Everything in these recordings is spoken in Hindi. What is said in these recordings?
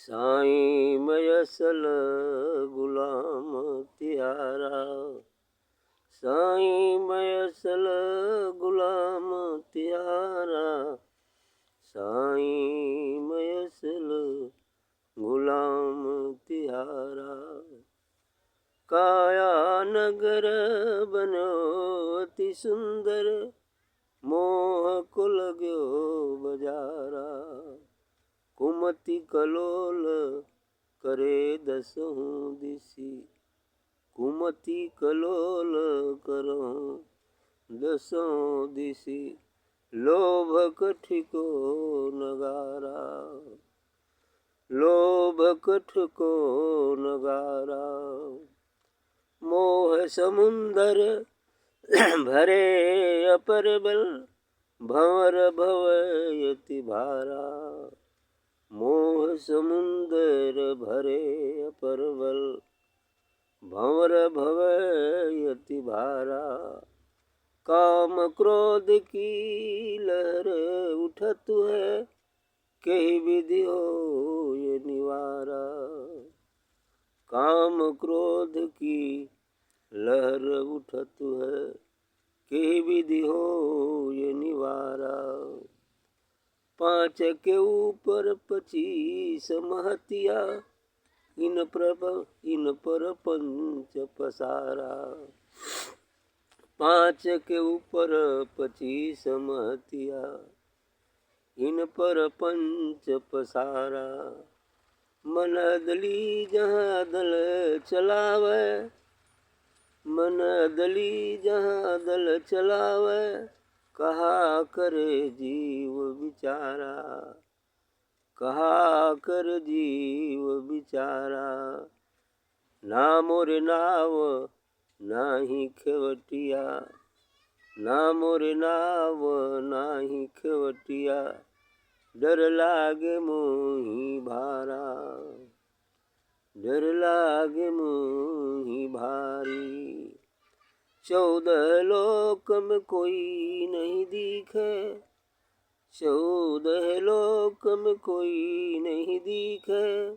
साईं मयसल गुलाम तिहारा, साईं मयसल गुलाम तिहारा, साईं मयसल गुलाम तिहारा। काया नगर बनो अति सुंदर, मोह को लग्यो बजारा। कुमति कलोल करे दसहूँ दिसी, कुमति कलोल करो दसों दिसी। लोभ कठिको नगारा, लोभ कठिको नगारा। मोह समुंदर भरे अपर बल, भंवर भवयति भारा। मोह समुंदर भरे अपर बल, भंवर भवयति भारा। काम क्रोध की लहर उठत है, कही विधि हो ये निवारा। काम क्रोध की लहर उठत है, कही विधि हो ये निवारा। पाँच के ऊपर 25 महतिया, इन पर पंच पसारा। पाँच के ऊपर 25 महतिया, इन पर पंच पसारा। मन दली जहाँ दल चलावे, मन दली जहाँ दल चलावे। कहा करे जीव बिचारा, कहा कर जीव बिचारा। ना मोरे नाव नाही खेवटिया, ना मोरे नाव नाही खेवटिया। डर लागे मोही भारा, डर लागे मोही भारी। 14 लोक में कोई नहीं दिखे, 14 लोक में कोई नहीं दिखे।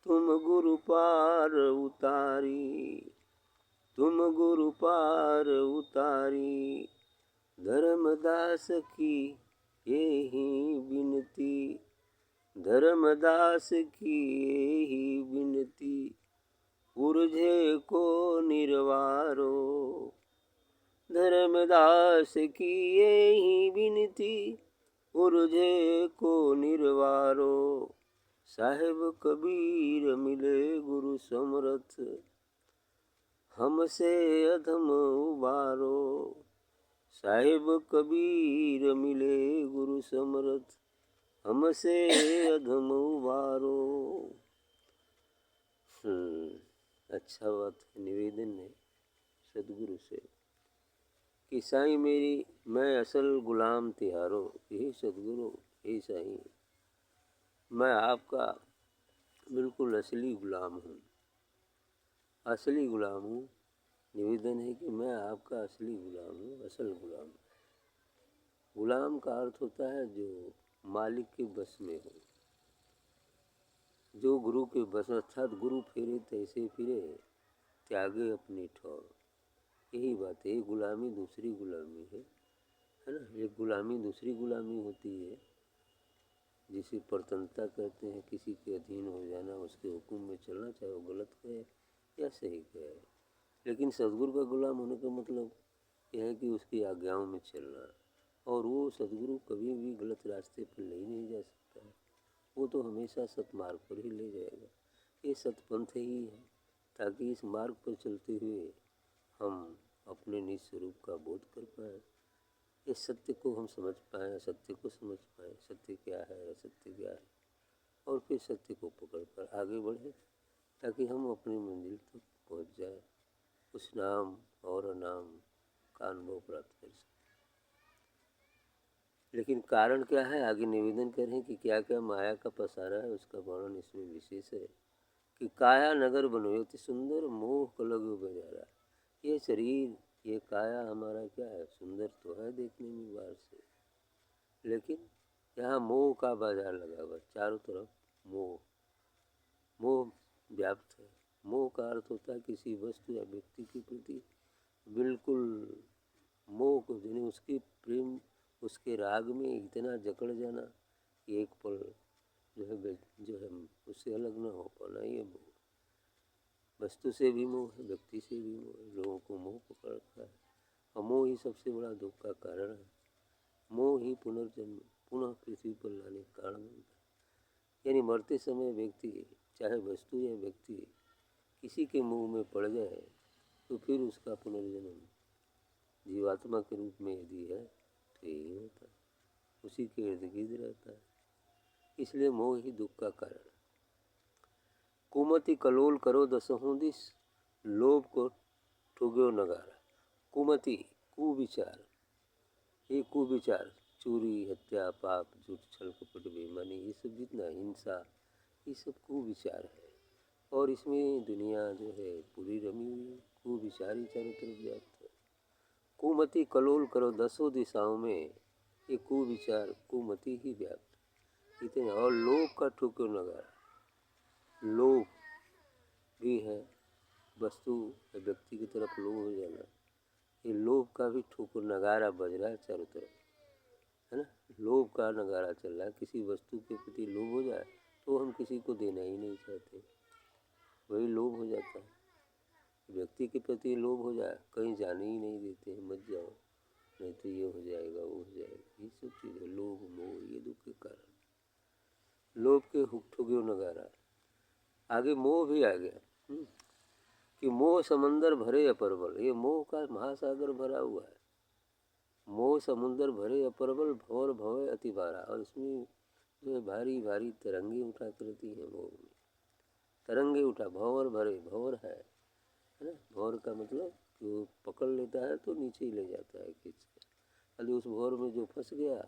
तुम गुरु पार उतारी, तुम गुरु पार उतारी। धर्मदास की यही विनती, धर्मदास की यही विनती। उर्जे को निर्वारो, धर्मदास की यही विनती। उर्जे को निर्वारो। साहेब कबीर मिले गुरु समरथ, हमसे अधम उबारो। साहेब कबीर मिले गुरु समरथ, हमसे अधम उबारो। अच्छा बात है, निवेदन है सदगुरु से कि साईं मेरी मैं असल गुलाम तिहारो। यही सदगुरु, यही साईं, मैं आपका बिल्कुल असली गुलाम हूँ, असली गुलाम हूँ। निवेदन है कि मैं आपका असली गुलाम हूँ, असल गुलाम। गुलाम का अर्थ होता है जो मालिक के बस में हो, जो गुरु के बस, अर्थात गुरु फेरे तैसे फिरे, त्यागे अपनी ठौर। यही बात है। ये गुलामी दूसरी गुलामी है ना। एक गुलामी दूसरी गुलामी होती है जिसे परतंत्रता कहते हैं, किसी के अधीन हो जाना, उसके हुक्म में चलना, चाहे वो गलत कहे या सही कहे। लेकिन सदगुरु का गुलाम होने का मतलब यह है कि उसकी आज्ञाओं में चलना, और वो सदगुरु कभी भी गलत रास्ते पर ले नहीं जा सकता है। वो तो हमेशा सतमार्ग पर ही ले जाएगा। ये सतपंथ ही है, ताकि इस मार्ग पर चलते हुए हम अपने निज स्वरूप का बोध कर पाएँ, इस सत्य को हम समझ पाएँ, सत्य को समझ पाएँ, सत्य क्या है, असत्य क्या है, और फिर सत्य को पकड़ कर आगे बढ़े, ताकि हम अपनी मंजिल तक पहुँच जाए, उस नाम और अनाम का अनुभव प्राप्त कर सकें। लेकिन कारण क्या है, आगे निवेदन करें कि क्या क्या माया का पसारा है, उसका वर्णन इसमें विशेष है कि काया नगर बनोयो अति सुंदर, मोह कलग बजारा। ये शरीर, ये काया हमारा क्या है, सुंदर तो है देखने में बाहर से, लेकिन यहाँ मोह का बाजार लगा हुआ, चारों तरफ मोह। मोह व्याप्त है। मोह का अर्थ होता है किसी वस्तु या व्यक्ति के प्रति बिल्कुल मोह को, यानी उसकी प्रेम, उसके राग में इतना जकड़ जाना कि एक पल जो है उससे अलग ना हो पाना, ये मोह। वस्तु से भी मोह है, व्यक्ति से भी मोह है, लोगों को मोह पकड़ रखा है और मोह ही सबसे बड़ा दुख का कारण है। मोह ही पुनर्जन्म पुनः पृथ्वी पर लाने का कारण बनता है। यानी मरते समय व्यक्ति, चाहे वस्तु या व्यक्ति, किसी के मोह में पड़ जाए तो फिर उसका पुनर्जन्म जीवात्मा के रूप में यदि है तो यही होता है, उसी के इर्द गिर्द रहता है। इसलिए मोह ही दुख का कारण है। कुमति कलोल करो दसहों दिस, लोभ को ठुग्यो नगारा। कुमति कुविचार, ये कुविचार, चोरी, हत्या, पाप, झूठ, छल, कपट, बेईमानी, ये सब जितना हिंसा, ये सब कुविचार है। और इसमें दुनिया जो है पूरी रमी हुई कुविचार ही चारों तरफ व्याप्त है। कुमति कलोल करो दसों दिशाओं में, ये कुविचार कुमति ही व्याप्त इतने। और लोभ का ठुक्यो नगारा, लोभ भी है, वस्तु या व्यक्ति की तरफ लोभ हो जाना, ये लोभ का भी ठोकर नगारा बज रहा है चारों तरफ, है ना। लोभ का नगारा चल रहा है। किसी वस्तु के प्रति लोभ हो जाए तो हम किसी को देना ही नहीं चाहते, वही लोभ हो जाता है। व्यक्ति के प्रति लोभ हो जाए, कहीं जाने ही नहीं देते हैं, मत जाओ नहीं तो ये हो जाएगा वो हो जाएगा, ये सब चीज़ें लोभ मोह ये दुख के कारण। लोभ के हुक ठुग्यो नगारा। आगे मोह भी आ गया कि मोह समंदर भरे अपरबल, ये मोह का महासागर भरा हुआ है। मोह समुंदर भरे अपरबल, भंवर भंवे अति भारा। और इसमें जो है भारी भारी तरंगे उठा करती हैं मोह में, तरंगे उठा, भंवर भरे, भंवर है ना। भंवर का मतलब कि वो पकड़ लेता है तो नीचे ही ले जाता है खींच कर। खाली उस भंवर में जो फंस गया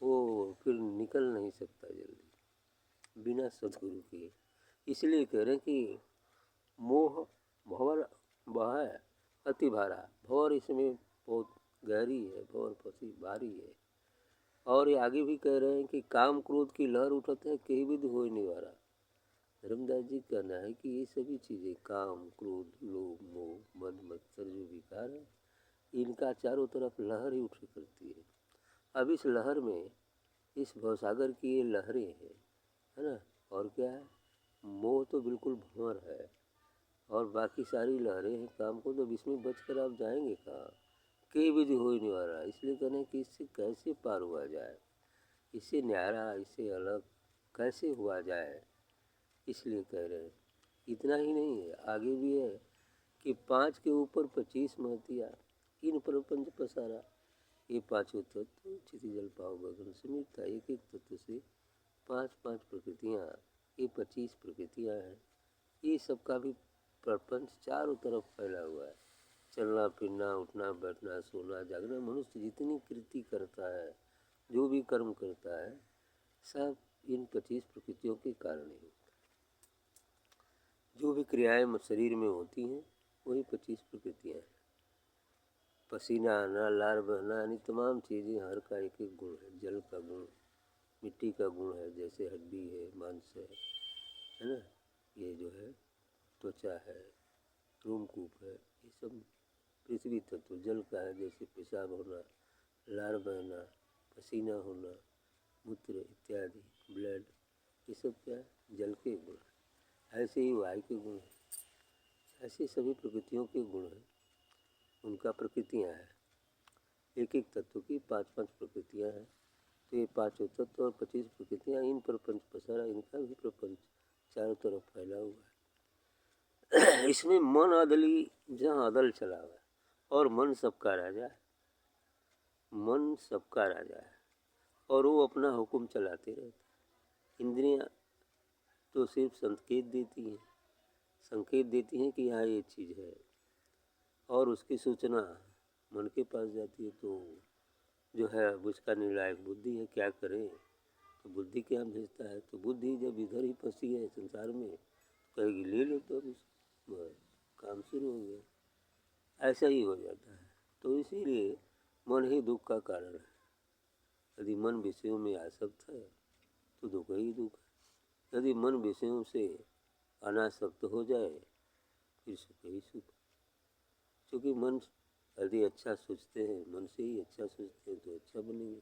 वो फिर निकल नहीं सकता जल्दी बिना सदगुरु के। इसलिए कह रहे हैं कि मोह भंवर बहा अति भारा। भंवर इसमें बहुत गहरी है, भंवर फंसी भारी है। और ये आगे भी कह रहे हैं कि काम क्रोध की लहर उठत है, कहीं विधि होए निवारा। धर्मदास जी का कहना है कि ये सभी चीज़ें, काम क्रोध लोभ मोह मद मत्सर जो विकार है, इनका चारों तरफ लहर ही उठ करती है। अब इस लहर में, इस भवसागर की ये लहरें हैं, है ना। और क्या है, मोह तो बिल्कुल भंवर है और बाकी सारी लहरें हैं काम को, तो इसमें बच कर आप जाएंगे कहाँ। कई विधि हो ही नहीं आ रहा। इसलिए कहने कि इससे कैसे पार हुआ जाए, इससे न्यारा, इससे अलग कैसे हुआ जाए, इसलिए कह रहे हैं। इतना ही नहीं है, आगे भी है कि 5 के ऊपर 25 महतिया, इन प्रपंच पसारा। ये पांचों तत्व क्षिति जल पाव गगन समीप था। एक एक तत्व से 5 प्रकृतियाँ, ये 25 प्रकृतियाँ हैं। ये सबका भी प्रपंच चारों तरफ फैला हुआ है। चलना फिरना, उठना बैठना, सोना जागना, मनुष्य जितनी कृति करता है, जो भी कर्म करता है, सब इन 25 प्रकृतियों के कारण ही होता है। जो भी क्रियाएं शरीर में होती हैं वही 25 प्रकृतियाँ हैं। पसीना आना, लार बहना, यानी तमाम चीज़ें, हर का एक एक गुण है। जल का गुण, मिट्टी का गुण है, जैसे हड्डी है, मांस है ना। ये जो है त्वचा है, रोमकूप है, ये सब पृथ्वी तत्व। जल का है, जैसे पेशाब होना, लार बहना, पसीना होना, मूत्र इत्यादि, ब्लड, ये सब क्या है, जल के गुण है। ऐसे ही वायु के गुण है। ऐसे सभी प्रकृतियों के गुण हैं, उनका प्रकृतियाँ हैं। एक एक तत्व की 5 प्रकृतियाँ हैं। तो ये 5 तत्व और 25 प्रकृतियाँ, इन प्रपंच पसारा, इनका भी प्रपंच चारों तरफ फैला हुआ है। इसमें मन अदली जहाँ अदल चला हुआ है, और मन सबका राजा है। मन सबका राजा है और वो अपना हुक्म चलाते रहते हैं। इंद्रियां तो सिर्फ संकेत देती हैं कि यहाँ ये चीज़ है, और उसकी सूचना मन के पास जाती है। तो जो है उसका निर्णायक बुद्धि है, क्या करें। तो बुद्धि क्या भेजता है, तो बुद्धि जब इधर ही फंसी है संसार में, कहेगी ले लो, तो बस काम शुरू हो गया। ऐसा ही हो जाता है। तो इसीलिए मन ही दुख का कारण है। यदि मन विषयों में आसक्त है तो दुख ही दुख है। यदि मन विषयों से अनासक्त हो जाए फिर सुख ही सुख। क्योंकि मन यदि अच्छा सोचते हैं, मन से ही अच्छा सोचते हैं तो अच्छा बनेंगे,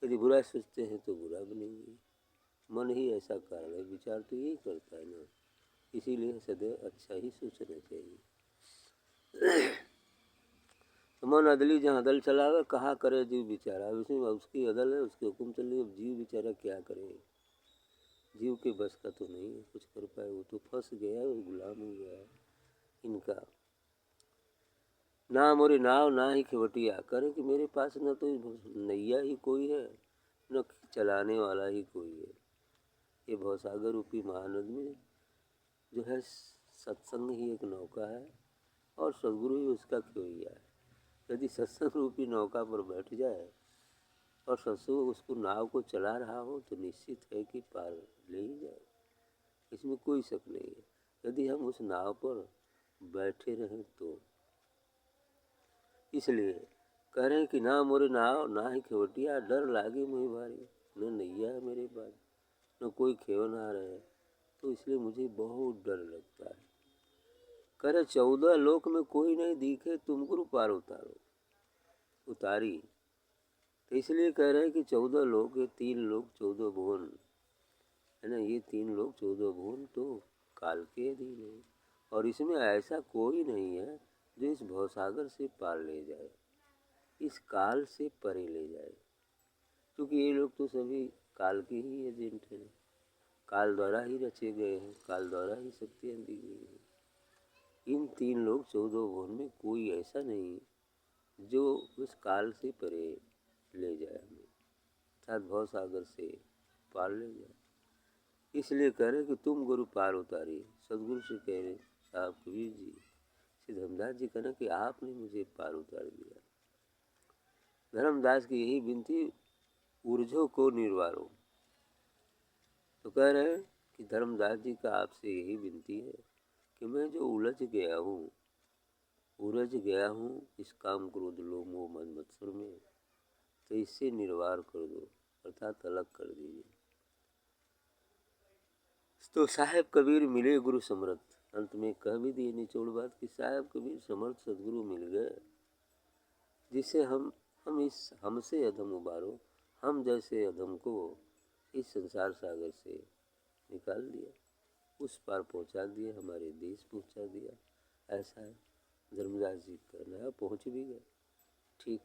यदि बुरा सोचते हैं तो बुरा बनेंगे। मन ही ऐसा कारण है, विचार तो यही करता है ना, इसीलिए सदैव अच्छा ही सोचना चाहिए। तो मन अदली जहाँ अदल चलावे, कहाँ करे जीव बेचारा, उसकी अदल है, उसके हुक्म चलिए, अब जीव बेचारा क्या करे। जीव के बस का तो नहीं है कुछ कर पाए, वो तो फंस गया है, वो गुलाम हो गया है इनका। ना मोरी नाव ना ही खेवटिया, करे कि मेरे पास न तो नैया ही कोई है, न चलाने वाला ही कोई है। ये भवसागर रूपी महानद में जो है सत्संग ही एक नौका है और सदगुरु ही उसका खेवैया है। यदि सत्संग रूपी नौका पर बैठ जाए और सत्संग उसको नाव को चला रहा हो तो निश्चित है कि पार ले ही जाए, इसमें कोई शक नहीं है। यदि हम उस नाव पर बैठे रहें तो इसलिए कह रहे हैं कि ना मोरे नाव ना ही खेवटिया, डर लागे मुझे भारी, न नैया है मेरे पास न कोई खेवना रहे, तो इसलिए मुझे बहुत डर लगता है। करे 14 लोक में कोई नहीं दिखे, तुम गुरु पार उतारो उतारी। तो इसलिए कह रहे हैं कि 14 लोक, ये 3 लोक 14 भुवन है ना, ये 3 लोक 14 भुवन तो काल के अधीन है, और इसमें ऐसा कोई नहीं है जो इस भवसागर से पार ले जाए, इस काल से परे ले जाए। क्योंकि ये लोग तो सभी काल के ही एजेंट हैं, काल द्वारा ही रचे गए हैं, काल द्वारा ही शक्तियाँ दी गई हैं। इन 3 लोग 14 भुवन में कोई ऐसा नहीं जो उस काल से परे ले जाए हमें, अर्थात भव सागर से पार ले जाए। इसलिए कह रहे कि तुम गुरु पार उतारी। सदगुरु से कह रहे साहब कबीर जी, श्री धर्मदास जी कहना कि आपने मुझे पार उतार दिया। धर्मदास की यही विनती, ऊर्जो को निर्वारो। तो कह रहे हैं कि धर्मदास जी का आपसे यही विनती है कि मैं जो उलझ गया हूँ इस काम क्रोध लोभ मोह मद मत्सर में, तो इससे निर्वार कर दो, अर्थात अलग कर दीजिए। तो साहेब कबीर मिले गुरु समर्थ, अंत में कह भी दिए निचोड़ बात कि साहेब कबीर समर्थ सदगुरु मिल गए, जिससे हमसे अधम उबारो, हम जैसे अधम को इस संसार सागर से निकाल दिया, उस पार पहुंचा दिया, हमारे देश पहुंचा दिया। ऐसा है धर्मदास जी कहना है, पहुंच भी गए। ठीक।